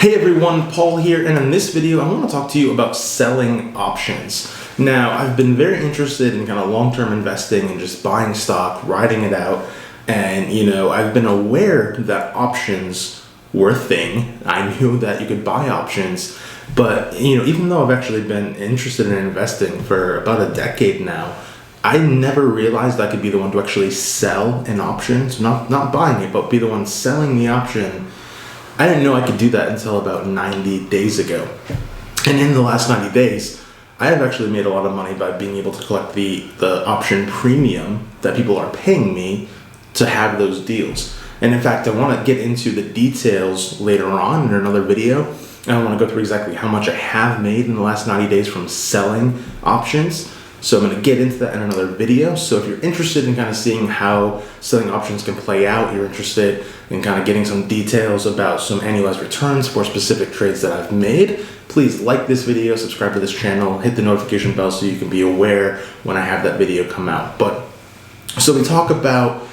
Hey everyone, Paul here, and in this video I want to talk to you about selling options. Now, I've been very interested in kind of long-term investing and just buying stock, riding it out, and I've been aware that options were a thing. I knew that you could buy options, but even though I've actually been interested in investing for about a decade now, I never realized I could be the one to actually sell an option, so not buying it, but be the one selling the option. I didn't know I could do that until about 90 days ago. And in the last 90 days, I have actually made a lot of money by being able to collect the option premium that people are paying me to have those deals. And in fact, I want to get into the details later on in another video. And I want to go through exactly how much I have made in the last 90 days from selling options. So I'm going to get into that in another video. So if you're interested in kind of seeing how selling options can play out, you're interested in kind of getting some details about some annualized returns for specific trades that I've made, please like this video, subscribe to this channel, hit the notification bell so you can be aware when I have that video come out. So we talk about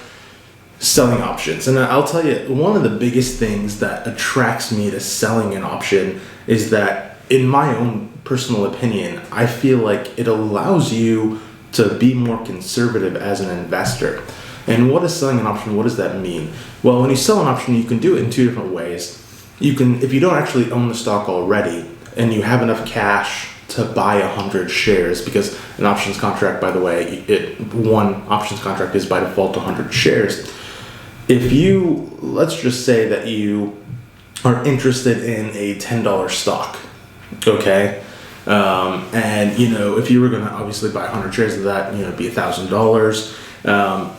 selling options, and I'll tell you, one of the biggest things that attracts me to selling an option is that, in my own personal opinion, I feel like it allows you to be more conservative as an investor. And what is selling an option? What does that mean? Well, when you sell an option, you can do it in two different ways. You can, if you don't actually own the stock already and you have enough cash to buy 100 shares, because an options contract, by the way, one options contract is by default 100 shares. If you, let's just say that you are interested in a $10 stock, okay? And if you were going to obviously buy 100 shares of that, it'd be $1,000.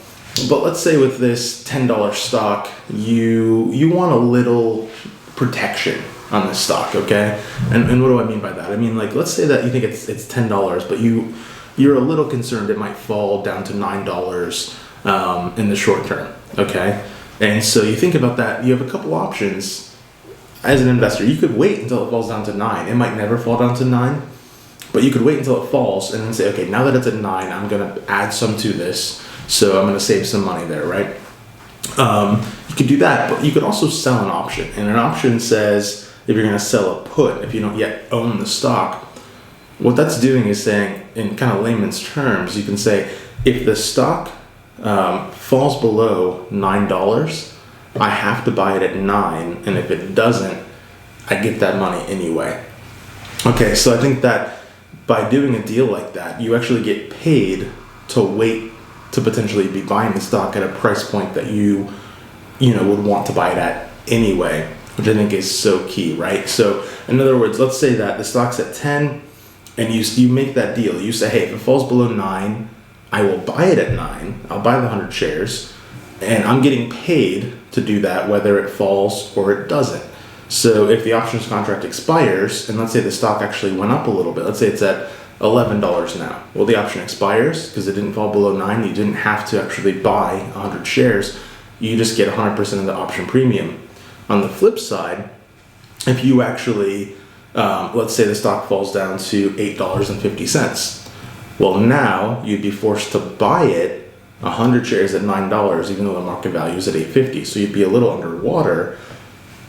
But let's say with this $10 stock, you want a little protection on this stock, okay? And what do I mean by that? I mean, like, let's say that you think it's $10, but you're a little concerned it might fall down to $9 in the short term, okay? And so you think about that. You have a couple options. As an investor, you could wait until it falls down to 9. It might never fall down to 9, but you could wait until it falls and then say, okay, now that it's at 9, I'm going to add some to this. So I'm going to save some money there, right? You could do that, but you could also sell an option. And an option says, if you're going to sell a put, if you don't yet own the stock, what that's doing is saying, in kind of layman's terms, you can say, if the stock falls below $9, I have to buy it at 9, and if it doesn't, I get that money anyway. Okay, so I think that by doing a deal like that, you actually get paid to wait to potentially be buying the stock at a price point that you would want to buy it at anyway, which I think is so key, right? So in other words, let's say that the stock's at 10 and you make that deal. You say, hey, if it falls below 9, I will buy it at 9. I'll buy the 100 shares and I'm getting paid to do that whether it falls or it doesn't. So if the options contract expires, and let's say the stock actually went up a little bit, let's say it's at $11 now. Well, the option expires because it didn't fall below 9. You didn't have to actually buy 100 shares. You just get 100% of the option premium. On the flip side, if you actually, let's say the stock falls down to $8.50. Well, now you'd be forced to buy it 100 shares at $9, even though the market value is at $8.50. So you'd be a little underwater,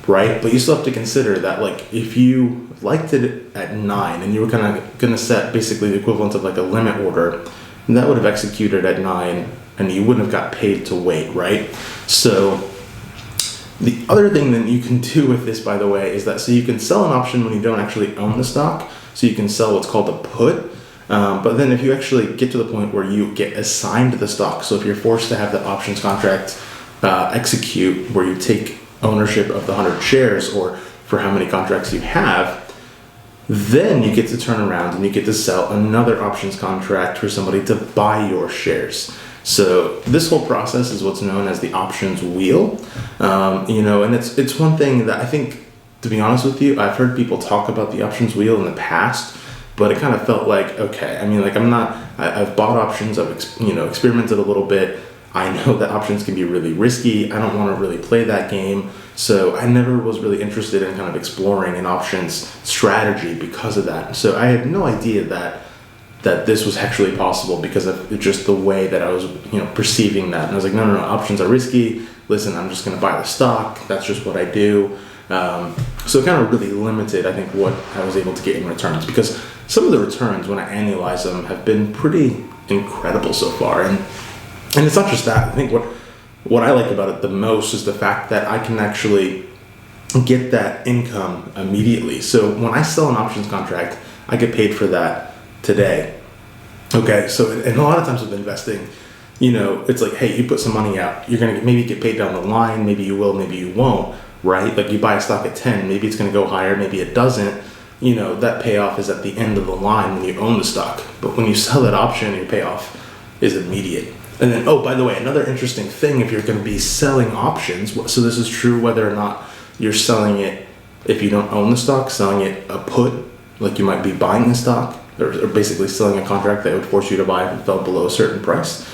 right? But you still have to consider that, like, if you liked it at 9 and you were kind of going to set basically the equivalent of like a limit order, that would have executed at 9 and you wouldn't have got paid to wait, right? So the other thing that you can do with this, by the way, is that so you can sell an option when you don't actually own the stock. So you can sell what's called a put. But then if you actually get to the point where you get assigned the stock, so if you're forced to have the options contract execute where you take ownership of the 100 shares or for how many contracts you have, then you get to turn around and you get to sell another options contract for somebody to buy your shares. So this whole process is what's known as the options wheel. And it's one thing that I think, to be honest with you, I've heard people talk about the options wheel in the past, but it kind of felt like, okay, I mean, like I've bought options, I've experimented a little bit. I know that options can be really risky. I don't want to really play that game. So I never was really interested in kind of exploring an options strategy because of that. So I had no idea that this was actually possible because of just the way that I was, perceiving that. And I was like, no, options are risky. Listen, I'm just going to buy the stock. That's just what I do. So it kind of really limited, I think, what I was able to get in returns, because some of the returns, when I annualize them, have been pretty incredible so far. And it's not just that. I think what I like about it the most is the fact that I can actually get that income immediately. So when I sell an options contract, I get paid for that today. Okay, so and a lot of times with investing, it's like, hey, you put some money out, you're gonna maybe get paid down the line, maybe you will, maybe you won't, right? Like you buy a stock at 10, maybe it's gonna go higher, maybe it doesn't. That payoff is at the end of the line when you own the stock. But when you sell that option, your payoff is immediate. And then, oh, by the way, another interesting thing, if you're going to be selling options, so this is true whether or not you're selling it, if you don't own the stock, selling it a put, like you might be buying the stock, or basically selling a contract that would force you to buy if it fell below a certain price.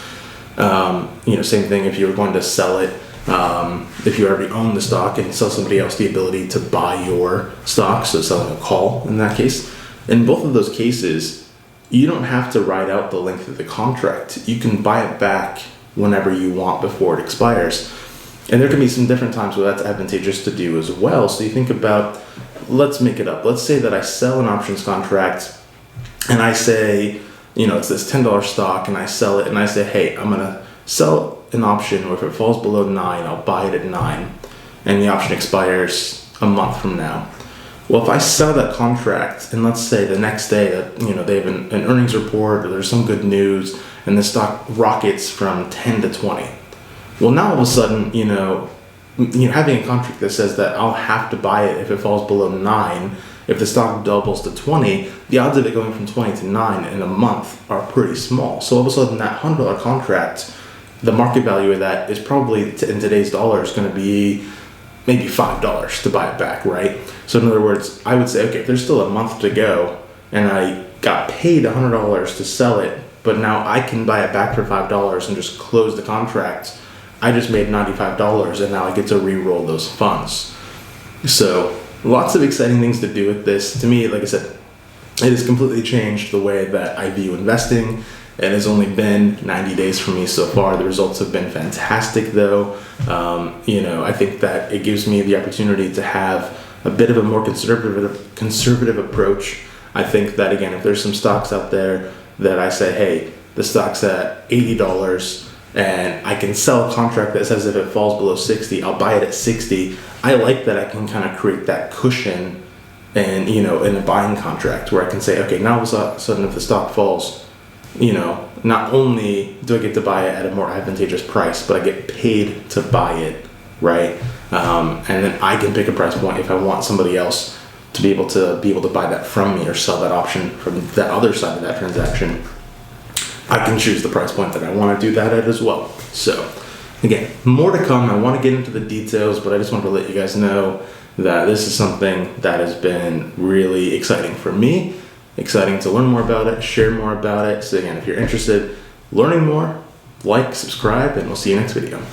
Same thing if you were going to sell it, if you already own the stock and sell somebody else the ability to buy your stock, so selling a call in that case. In both of those cases, you don't have to ride out the length of the contract. You can buy it back whenever you want before it expires. And there can be some different times where that's advantageous to do as well. So you think about, let's make it up. Let's say that I sell an options contract and I say, it's this $10 stock, and I sell it and I say, hey, I'm going to sell an option, or if it falls below 9, I'll buy it at 9. And the option expires a month from now. Well, if I sell that contract, and let's say the next day that they have an earnings report, or there's some good news, and the stock rockets from 10 to 20. Well, now all of a sudden, having a contract that says that I'll have to buy it if it falls below 9, if the stock doubles to 20, the odds of it going from 20 to 9 in a month are pretty small. So all of a sudden, that $100 contract, the market value of that is probably in today's dollars going to be maybe $5 to buy it back, right? So in other words, I would say, okay, if there's still a month to go and I got paid $100 to sell it, but now I can buy it back for $5 and just close the contract, I just made $95 and now I get to re-roll those funds. So lots of exciting things to do with this. To me, like I said, it has completely changed the way that I view investing. It has only been 90 days for me so far. The results have been fantastic, though. I think that it gives me the opportunity to have a bit of a more conservative approach. I think that, again, if there's some stocks out there that I say, hey, the stock's at $80 and I can sell a contract that says if it falls below 60, I'll buy it at 60. I like that I can kind of create that cushion and, in a buying contract where I can say, okay, now all of a sudden if the stock falls, not only do I get to buy it at a more advantageous price, but I get paid to buy it, right? And then I can pick a price point if I want somebody else to be able to buy that from me or sell that option from that other side of that transaction. I can choose the price point that I want to do that at as well. So again, more to come. I want to get into the details, but I just wanted to let you guys know that this is something that has been really exciting for me. Exciting to learn more about it, share more about it. So again, if you're interested, learning more, like, subscribe, and we'll see you next video.